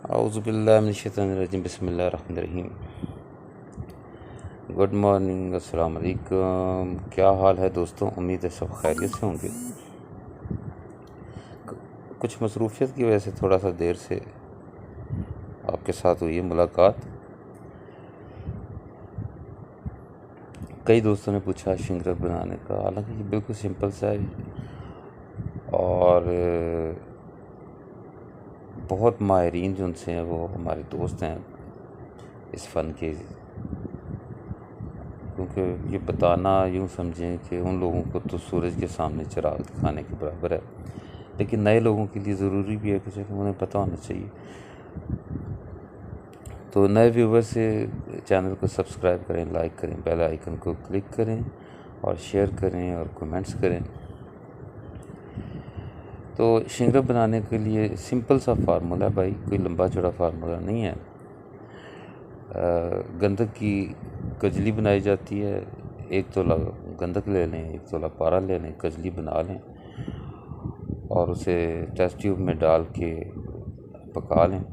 औज़ुबिल्लाहिमिनश्शैतानिर्रजीम बिस्मिल्लाहिर्रहमानिर्रहीम। Good morning, अस्सलाम वालेकुम। क्या हाल है दोस्तों? उम्मीद है सब खैरियत से होंगे। कुछ मसरूफियत की वजह से थोड़ा सा देर से आपके साथ हुई है मुलाकात। कई दोस्तों ने पूछा शिंगरफ बनाने का, हालांकि ये बिल्कुल सिंपल सा है और बहुत माहिरीन जो उनसे हैं वो हमारे दोस्त हैं इस फ़न के। क्योंकि ये बताना यूँ समझें कि उन लोगों को तो सूरज के सामने चिराग दिखाने के बराबर है, लेकिन नए लोगों के लिए ज़रूरी भी है कि चलो उन्हें पता होना चाहिए। तो नए व्यूवर से चैनल को सब्सक्राइब करें, लाइक करें, बेल आइकन को क्लिक करें और शेयर करें और कमेंट्स करें। तो शिंगरफ बनाने के लिए सिंपल सा फार्मूला है भाई, कोई लंबा चौड़ा फार्मूला नहीं है। गंधक की कजली बनाई जाती है। 1 तोला गंधक ले लें, 1 तोला पारा ले लें, कजली बना लें और उसे टेस्ट ट्यूब में डाल के पका लें।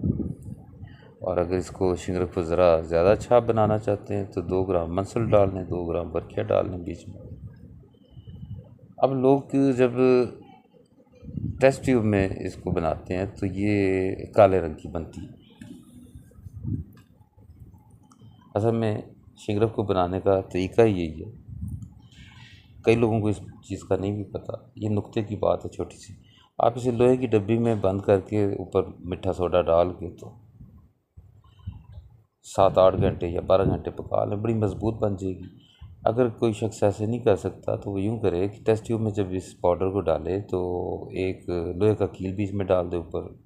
और अगर इसको शिंगरफ को ज़रा ज़्यादा अच्छा बनाना चाहते हैं तो 2 ग्राम मंसल डाल लें, 2 ग्राम बरखिया डाल लें बीच में। अब लोग जब टेस्ट ट्यूब में इसको बनाते हैं तो ये काले रंग की बनती है। असल में शिंगरफ को बनाने का तरीका ही यही है। कई लोगों को इस चीज़ का नहीं भी पता। ये नुक्ते की बात है छोटी सी। आप इसे लोहे की डब्बी में बंद करके ऊपर मीठा सोडा डाल के तो 7-8 घंटे या 12 घंटे पका लें, बड़ी मज़बूत बन जाएगी। अगर कोई शख्स ऐसे नहीं कर सकता तो वो यूँ करे कि टेस्ट ट्यूब में जब इस पाउडर को डाले तो एक लोहे का कील बीच में डाल दे, ऊपर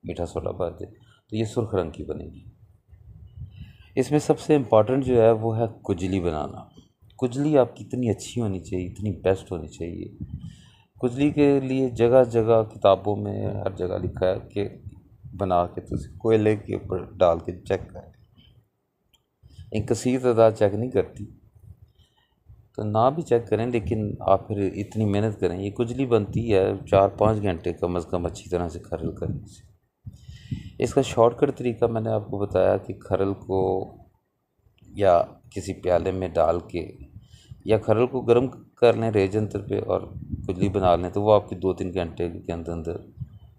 मीठा सोडा भर दे, तो ये सुर्ख रंग की बनेगी। इसमें सबसे इम्पॉर्टेंट जो है वो है कुजली बनाना। कुजली आपकी इतनी अच्छी होनी चाहिए, इतनी बेस्ट होनी चाहिए। कुजली के लिए जगह जगह किताबों में हर जगह लिखा है कि बना के तो कोयले के ऊपर डाल के चेक करें। एक कसीर तादाद चेक नहीं करती, तो ना भी चेक करें, लेकिन आप फिर इतनी मेहनत करें। ये कुजली बनती है 4-5 घंटे कम अज़ कम अच्छी तरह से खरल करने से। इसका शॉर्टकट तरीका मैंने आपको बताया कि खरल को या किसी प्याले में डाल के या खरल को गर्म कर लें रेज यंत्र पे और कुजली बना लें, तो वो आपकी 2-3 घंटे के अंदर अंदर,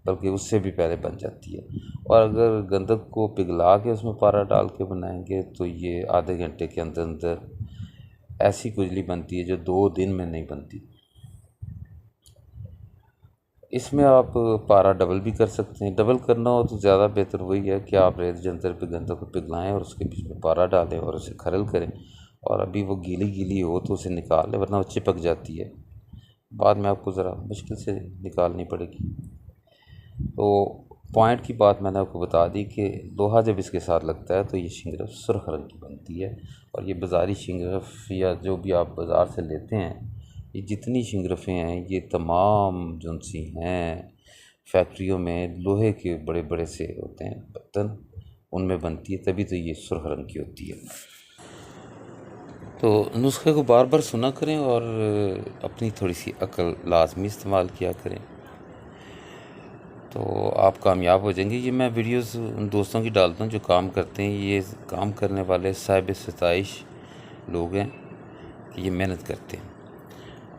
बल्कि उससे भी पहले बन जाती है। और अगर गंधक को पिघला के उसमें पारा डाल के बनाएंगे तो ये आधे घंटे के अंदर अंदर ऐसी कुजली बनती है जो 2 दिन में नहीं बनती। इसमें आप पारा डबल भी कर सकते हैं। डबल करना हो तो ज़्यादा बेहतर वही है कि आप रेत जंतर पे गंधक को पिघलाएं और उसके बीच में पारा डालें और उसे खरल करें। और अभी वो गीली गीली हो तो उसे निकाल लें, वरना वो चिपक जाती है, बाद में आपको ज़रा मुश्किल से निकालनी पड़ेगी। तो पॉइंट की बात मैंने आपको बता दी कि लोहा जब इसके साथ लगता है तो ये शिंगरफ सुर्ख रंग की बनती है। और ये बाज़ारी शिंगरफ या जो भी आप बाज़ार से लेते हैं, ये जितनी शिंगरफें हैं ये तमाम जो सी हैं फैक्ट्रियों में लोहे के बड़े बड़े से होते हैं बर्तन, उनमें बनती है, तभी तो ये सुर्ख रंग की होती है। तो नुस्खे को बार बार सुना करें और अपनी थोड़ी सी अक्ल लाजमी इस्तेमाल किया करें, तो आप कामयाब हो जाएंगे। ये मैं वीडियोस उन दोस्तों की डालता हूँ जो काम करते हैं। ये काम करने वाले साहिब सताइश लोग हैं कि ये मेहनत करते हैं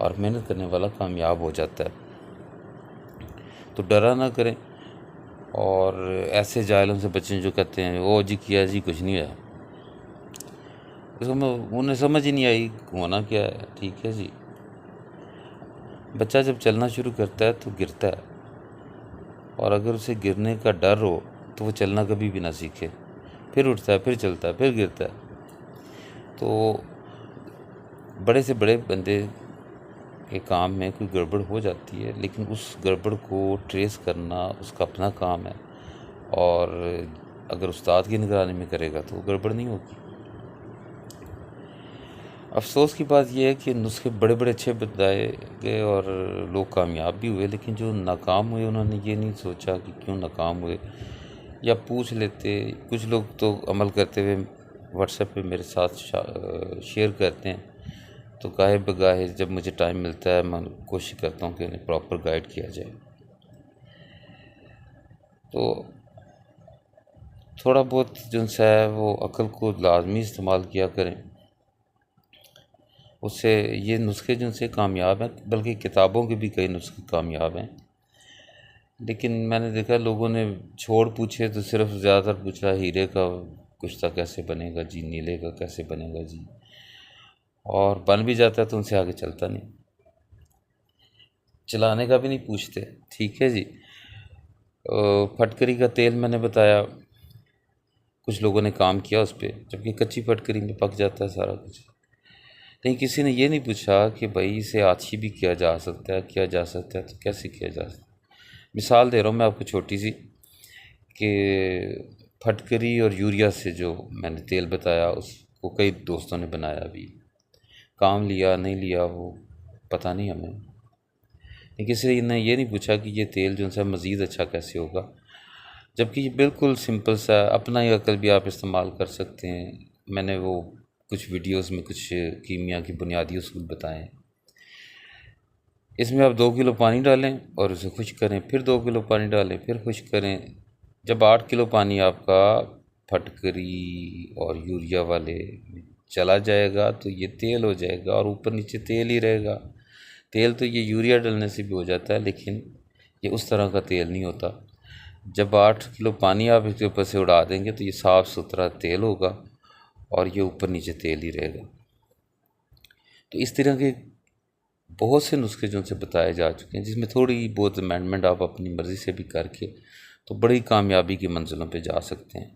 और मेहनत करने वाला कामयाब हो जाता है। तो डरा ना करें और ऐसे जाहिलों से बचें जो कहते हैं ओ जी किया जी कुछ नहीं है। उन्हें समझ ही नहीं आई होना क्या है। ठीक है जी, बच्चा जब चलना शुरू करता है तो गिरता है, और अगर उसे गिरने का डर हो तो वो चलना कभी भी ना सीखे। फिर उठता है, फिर चलता है, फिर गिरता है। तो बड़े से बड़े बंदे के काम में कोई गड़बड़ हो जाती है, लेकिन उस गड़बड़ को ट्रेस करना उसका अपना काम है, और अगर उस्ताद की निगरानी में करेगा तो गड़बड़ नहीं होगी। अफसोस की बात यह है कि नुस्खे बड़े बड़े अच्छे बताए गए और लोग कामयाब भी हुए, लेकिन जो नाकाम हुए उन्होंने ये नहीं सोचा कि क्यों नाकाम हुए, या पूछ लेते। कुछ लोग तो अमल करते हुए व्हाट्सएप पे मेरे साथ शेयर करते हैं, तो गाहे बगाहे जब मुझे टाइम मिलता है मैं कोशिश करता हूँ कि उन्हें प्रॉपर गाइड किया जाए। तो थोड़ा बहुत जो है वो अक्ल को लाजमी इस्तेमाल किया करें। उससे ये नुस्खे जो से कामयाब हैं, बल्कि किताबों के भी कई नुस्खे कामयाब हैं। लेकिन मैंने देखा लोगों ने छोड़ पूछे तो सिर्फ ज़्यादातर पूछा हीरे का कुश्ता कैसे बनेगा जी, नीले का कैसे बनेगा जी, और बन भी जाता है तो उनसे आगे चलता नहीं, चलाने का भी नहीं पूछते। ठीक है जी। फटकरी का तेल मैंने बताया, कुछ लोगों ने काम किया उस पर, जबकि कच्ची फटकरी में पक जाता है सारा कुछ। लेकिन किसी ने ये नहीं पूछा कि भाई इसे आछी भी किया जा सकता है, किया जा सकता है तो कैसे किया जा सकता है। मिसाल दे रहा हूँ मैं आपको छोटी सी, कि फटकरी और यूरिया से जो मैंने तेल बताया उसको कई दोस्तों ने बनाया भी, काम लिया नहीं लिया वो पता नहीं हमें। लेकिन किसी ने ये नहीं पूछा कि ये तेल जो है मज़ीद अच्छा कैसे होगा, जबकि ये बिल्कुल सिंपल सा अपना ही अकल भी आप इस्तेमाल कर सकते हैं। मैंने वो कुछ वीडियोस में कुछ कीमिया की बुनियादी उसूल बताए हैं। इसमें आप 2 किलो पानी डालें और उसे खुश्क करें, फिर 2 किलो पानी डालें, फिर खुश्क करें। जब 8 किलो पानी आपका फटकरी और यूरिया वाले चला जाएगा तो ये तेल हो जाएगा और ऊपर नीचे तेल ही रहेगा। तेल तो ये यूरिया डालने से भी हो जाता है, लेकिन ये उस तरह का तेल नहीं होता। जब 8 किलो पानी आप इसके ऊपर से उड़ा देंगे तो ये साफ़ सुथरा तेल होगा और ये ऊपर नीचे तेल ही रहेगा। तो इस तरह के बहुत से नुस्खे जो उनसे बताए जा चुके हैं, जिसमें थोड़ी बहुत अमेंडमेंट आप अपनी मर्ज़ी से भी करके तो बड़ी कामयाबी की मंजिलों पे जा सकते हैं।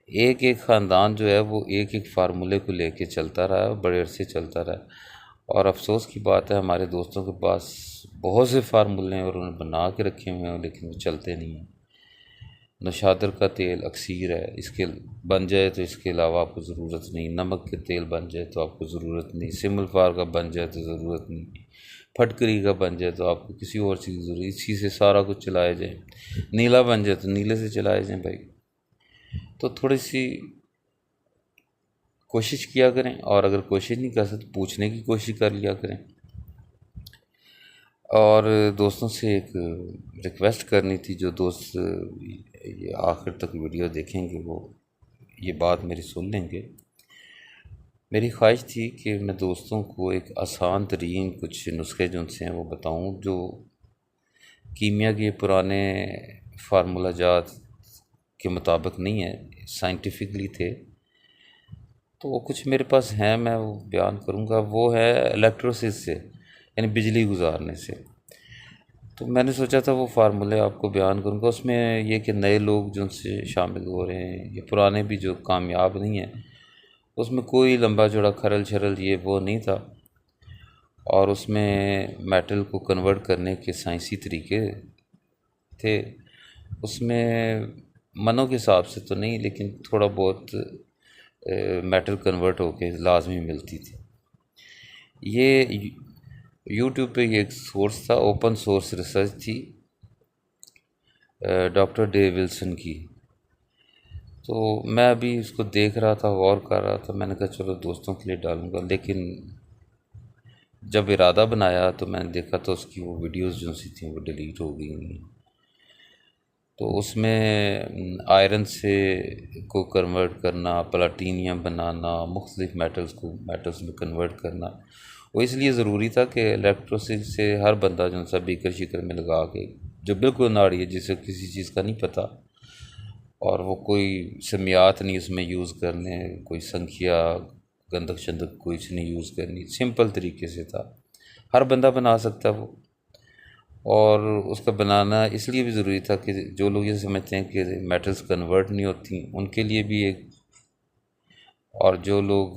एक एक ख़ानदान जो है वो एक एक फार्मूले को लेके चलता रहा है, बड़े अरसे चलता रहा है। और अफसोस की बात है हमारे दोस्तों के पास बहुत से फार्मूले हैं और उन्हें बना के रखे हुए हैं, लेकिन वो चलते नहीं हैं। नशातर का तेल अक्सीर है, इसके बन जाए तो इसके अलावा आपको ज़रूरत नहीं। नमक के तेल बन जाए तो आपको ज़रूरत नहीं। सिमलफार का बन जाए तो ज़रूरत नहीं। फटकरी का बन जाए तो आपको किसी और चीज़ की ज़रूरत, इसी से सारा कुछ चलाया जाए। नीला बन जाए तो नीले से चलाया जाए भाई। तो थोड़ी सी कोशिश किया करें, और अगर कोशिश नहीं कर सकते पूछने की कोशिश कर लिया करें। और दोस्तों से एक रिक्वेस्ट करनी थी, जो दोस्त ये आखिर तक वीडियो देखेंगे वो ये बात मेरी सुन लेंगे। मेरी ख्वाहिश थी कि मैं दोस्तों को एक आसान तरीन कुछ नुस्खे जो उनसे हैं वो बताऊं, जो कीमिया के पुराने फार्मूला जात के मुताबिक नहीं है, साइंटिफिकली थे। तो वो कुछ मेरे पास हैं, मैं वो बयान करूंगा। वो है इलेक्ट्रोसिस से, यानी बिजली गुजारने से। तो मैंने सोचा था वो फार्मूले आपको बयान करूंगा। उसमें ये कि नए लोग जो उनसे शामिल हो रहे हैं, या पुराने भी जो कामयाब नहीं हैं, उसमें कोई लंबा चौड़ा खरल शरल ये वो नहीं था। और उसमें मेटल को कन्वर्ट करने के साइंसी तरीके थे। उसमें मनों के हिसाब से तो नहीं, लेकिन थोड़ा बहुत मेटल कन्वर्ट होके लाजमी मिलती थी। ये यूट्यूब पे एक सोर्स था, ओपन सोर्स रिसर्च थी डॉक्टर डे विल्सन की। तो मैं अभी उसको देख रहा था, गौर कर रहा था। मैंने कहा चलो दोस्तों के लिए डालूंगा, लेकिन जब इरादा बनाया तो मैंने देखा तो उसकी वो वीडियोस जो सी थी वो डिलीट हो गई। तो उसमें आयरन से को कन्वर्ट करना, प्लाटीनियम बनाना, मुख्तलिफ मेटल्स में कन्वर्ट करना, वो इसलिए ज़रूरी था कि इलेक्ट्रोसिटी से हर बंदा जो सा बीकर शिकर में लगा के, जो बिल्कुल नाड़ी है, जिसे किसी चीज़ का नहीं पता और वो कोई समियात नहीं उसमें यूज़ करने, कोई संख्या गंधक शंधक कुछ नहीं यूज़ करनी, सिंपल तरीके से था। हर बंदा बना सकता है वो। और उसका बनाना इसलिए भी ज़रूरी था कि जो लोग ये समझते हैं कि मेटल्स कन्वर्ट नहीं होती, उनके लिए भी एक, और जो लोग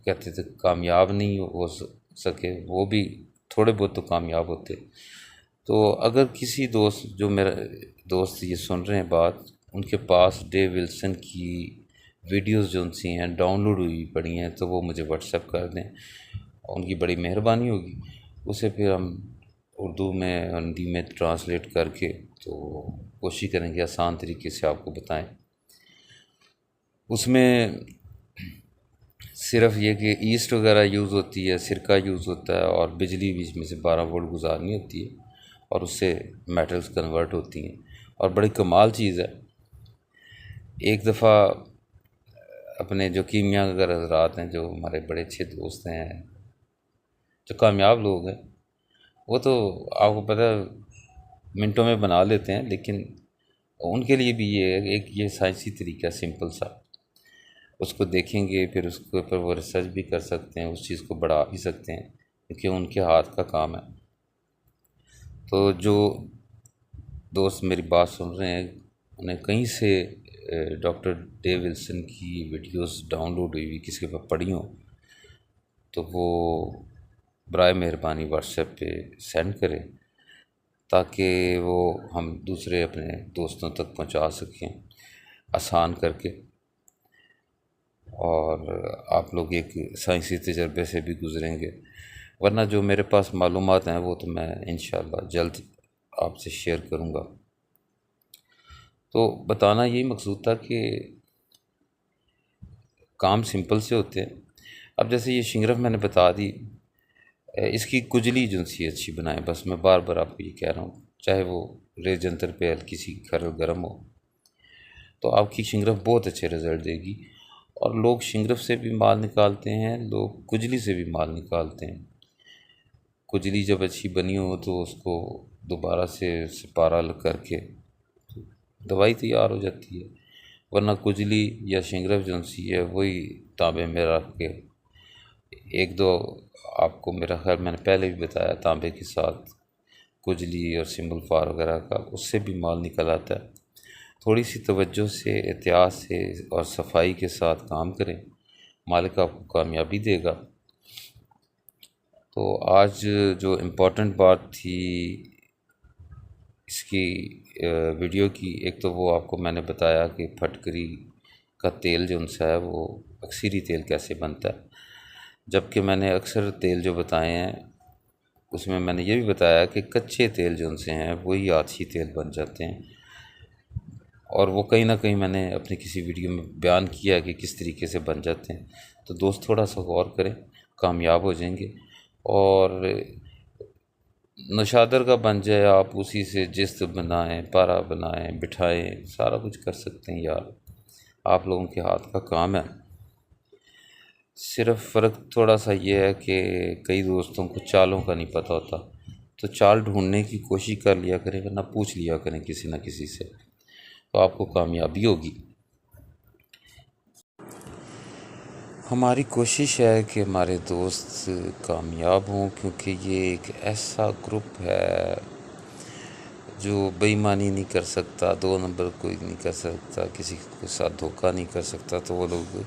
कहते थे कामयाब नहीं हो सके, वो भी थोड़े बहुत तो कामयाब होते। तो अगर किसी दोस्त, जो मेरा दोस्त ये सुन रहे हैं बात, उनके पास डे विल्सन की वीडियोस जो उनसी हैं डाउनलोड हुई पड़ी हैं, तो वो मुझे व्हाट्सएप कर दें, उनकी बड़ी मेहरबानी होगी। उसे फिर हम उर्दू में, हिंदी में ट्रांसलेट करके तो कोशिश करेंगे आसान तरीके से आपको बताएं। उसमें सिर्फ ये कि ईस्ट वगैरह यूज़ होती है, सिरका यूज़ होता है, और बिजली बीच में से 12 वोल्ट गुजारनी होती है और उससे मेटल्स कन्वर्ट होती हैं। और बड़ी कमाल चीज़ है। एक दफ़ा अपने जो कीमिया अगर हजरात हैं, जो हमारे बड़े अच्छे दोस्त हैं, जो कामयाब लोग हैं, वो तो आपको पता है मिनटों में बना लेते हैं, लेकिन उनके लिए भी ये एक ये साइंसी तरीका सिंपल सा, उसको देखेंगे फिर उसके ऊपर वो रिसर्च भी कर सकते हैं, उस चीज़ को बढ़ा भी सकते हैं, क्योंकि उनके हाथ का काम है। तो जो दोस्त मेरी बात सुन रहे हैं, उन्हें कहीं से डॉक्टर डेव विल्सन की वीडियोस डाउनलोड हुई हुई किसी पर पढ़ी हो, तो वो बराए मेहरबानी व्हाट्सएप पे सेंड करें, ताकि वो हम दूसरे अपने दोस्तों तक पहुंचा सकें आसान करके, और आप लोग एक साइंसी तजर्बे से भी गुज़रेंगे। वरना जो मेरे पास मालूमात हैं वो तो मैं इंशाल्लाह जल्द आपसे शेयर करूँगा। तो बताना यही मकसूद था कि काम सिंपल से होते हैं। अब जैसे ये शिंगरफ मैंने बता दी, इसकी कुजली जो सी अच्छी बनाएं, बस मैं बार बार आपको ये कह रहा हूँ, चाहे वो रेत जंतर पे हल्की सी खरल गर्म हो, तो आपकी शिंगरफ बहुत अच्छे रिज़ल्ट देगी। और लोग शिंगरफ से भी माल निकालते हैं, लोग कुजली से भी माल निकालते हैं। कुजली जब अच्छी बनी हो तो उसको दोबारा से सिपारा करके दवाई तैयार हो जाती है। वरना कुजली या शिंगरफ जो सी है वही तांबे में रख के एक दो, आपको मेरा ख्याल मैंने पहले भी बताया, तांबे के साथ कुजली और सिंबल फार वगैरह का, उससे भी माल निकल आता है। थोड़ी सी तवज्जो से, एहतियात से और सफाई के साथ काम करें, मालिक आपको कामयाबी देगा। तो आज जो इम्पोर्टेंट बात थी इसकी वीडियो की, एक तो वो आपको मैंने बताया कि फटकरी का तेल जो उनसा है वो अक्सरी तेल कैसे बनता है, जबकि मैंने अक्सर तेल जो बताए हैं उसमें मैंने ये भी बताया कि कच्चे तेल जो उनसे हैं वही आछी तेल बन जाते हैं। और वो कहीं ना कहीं मैंने अपनी किसी वीडियो में बयान किया है कि किस तरीके से बन जाते हैं। तो दोस्त थोड़ा सा गौर करें, कामयाब हो जाएंगे। और नौशादर का बन जाए, आप उसी से जिस्त बनाएं, पारा बनाएं, बिठाएं, सारा कुछ कर सकते हैं यार, आप लोगों के हाथ का काम है। सिर्फ फ़र्क थोड़ा सा ये है कि कई दोस्तों को चालों का नहीं पता होता, तो चाल ढूंढने की कोशिश कर लिया करें, वरना पूछ लिया करें किसी न किसी से, तो आपको कामयाबी होगी। हमारी कोशिश है कि हमारे दोस्त कामयाब हों, क्योंकि ये एक ऐसा ग्रुप है जो बेईमानी नहीं कर सकता, दो नंबर कोई नहीं कर सकता, किसी के साथ धोखा नहीं कर सकता। तो वो लोग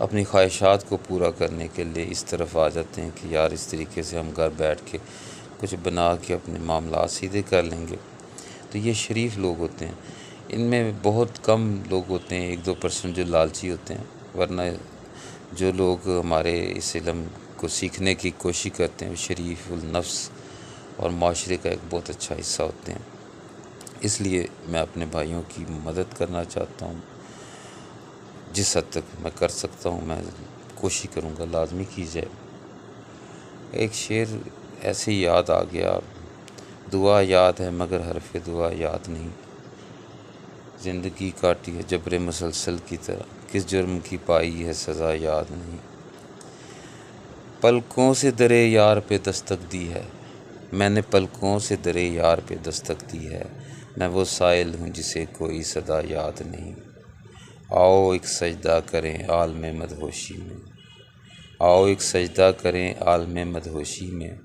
अपनी ख्वाहिशात को पूरा करने के लिए इस तरफ आ जाते हैं कि यार इस तरीके से हम घर बैठ के कुछ बना के अपने मामला सीधे कर लेंगे। तो ये शरीफ लोग होते हैं, इनमें बहुत कम लोग होते हैं, 1-2% जो लालची होते हैं। वरना जो लोग हमारे इस इल्म को सीखने की कोशिश करते हैं वो शरीफुल नफ्स और माशरे का एक बहुत अच्छा हिस्सा होते हैं। इसलिए मैं अपने भाइयों की मदद करना चाहता हूँ, जिस हद तक मैं कर सकता हूँ मैं कोशिश करूँगा लाजमी की जाए। एक शेर ऐसे ही याद आ गया, दुआ याद है मगर हरफ दुआ याद नहीं, ज़िंदगी काटी है जबरे मुसलसल की तरह, किस जुर्म की पाई है सज़ा याद नहीं। पलकों से दरे यार पे दस्तक दी है, मैंने पलकों से दरे यार पे दस्तक दी है, मैं वो साइल हूँ जिसे कोई सदा याद नहीं। आओ एक सजदा करें आलम मदहोशी में, आओ एक सजदा करें आलम मदहोशी में,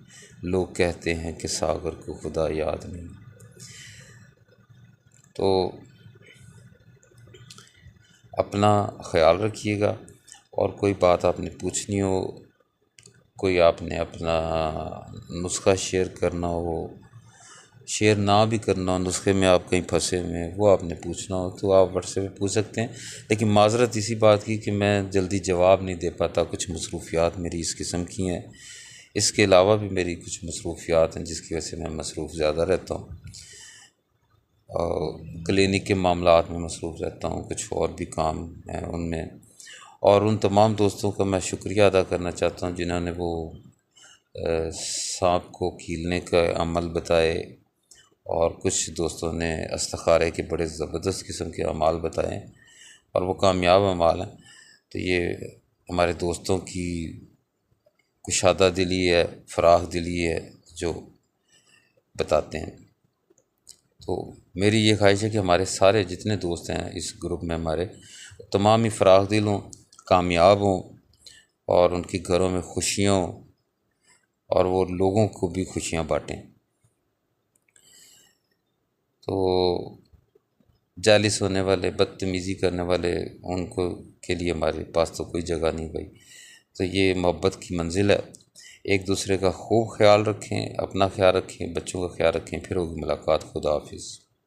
लोग कहते हैं कि सागर को खुदा याद नहीं। तो अपना ख्याल रखिएगा, और कोई बात आपने पूछनी हो, कोई आपने अपना नुस्खा शेयर करना हो, शेयर ना भी करना हो, नुस्खे में आप कहीं फंसे हुए हैं वो आपने पूछना हो, तो आप व्हाट्सएप पे पूछ सकते हैं। लेकिन माज़रत इसी बात की कि मैं जल्दी जवाब नहीं दे पाता, कुछ मसरूफ़ियात मेरी इस किस्म की हैं। इसके अलावा भी मेरी कुछ मसरूफ़ियात हैं जिसकी वजह से मैं मसरूफ़ ज़्यादा रहता हूँ, और क्लिनिक के मामलात में मसरूफ़ रहता हूँ, कुछ और भी काम हैं उनमें। और उन तमाम दोस्तों का मैं शुक्रिया अदा करना चाहता हूँ जिन्होंने वो सांप को कीलने का अमल बताए, और कुछ दोस्तों ने इस्तिखारे के बड़े ज़बरदस्त किस्म के अमाल बताए। और वो कामयाब अमाल हैं। तो ये हमारे दोस्तों की कुशादा दिली है, फराख दिली है जो बताते हैं। तो मेरी ये ख्वाहिश है कि हमारे सारे जितने दोस्त हैं इस ग्रुप में हमारे, तमाम ही फराख दिल हों, कामयाब हों और उनके घरों में खुशियाँ हों और वो लोगों को भी खुशियाँ बांटें। तो जालिस होने वाले, बदतमीज़ी करने वाले, उनको के लिए हमारे पास तो कोई जगह नहीं भाई। तो ये मोहब्बत की मंजिल है। एक दूसरे का खूब ख्याल रखें, अपना ख्याल रखें, बच्चों का ख्याल रखें। फिर होगी मुलाकात। खुदा हाफिज़।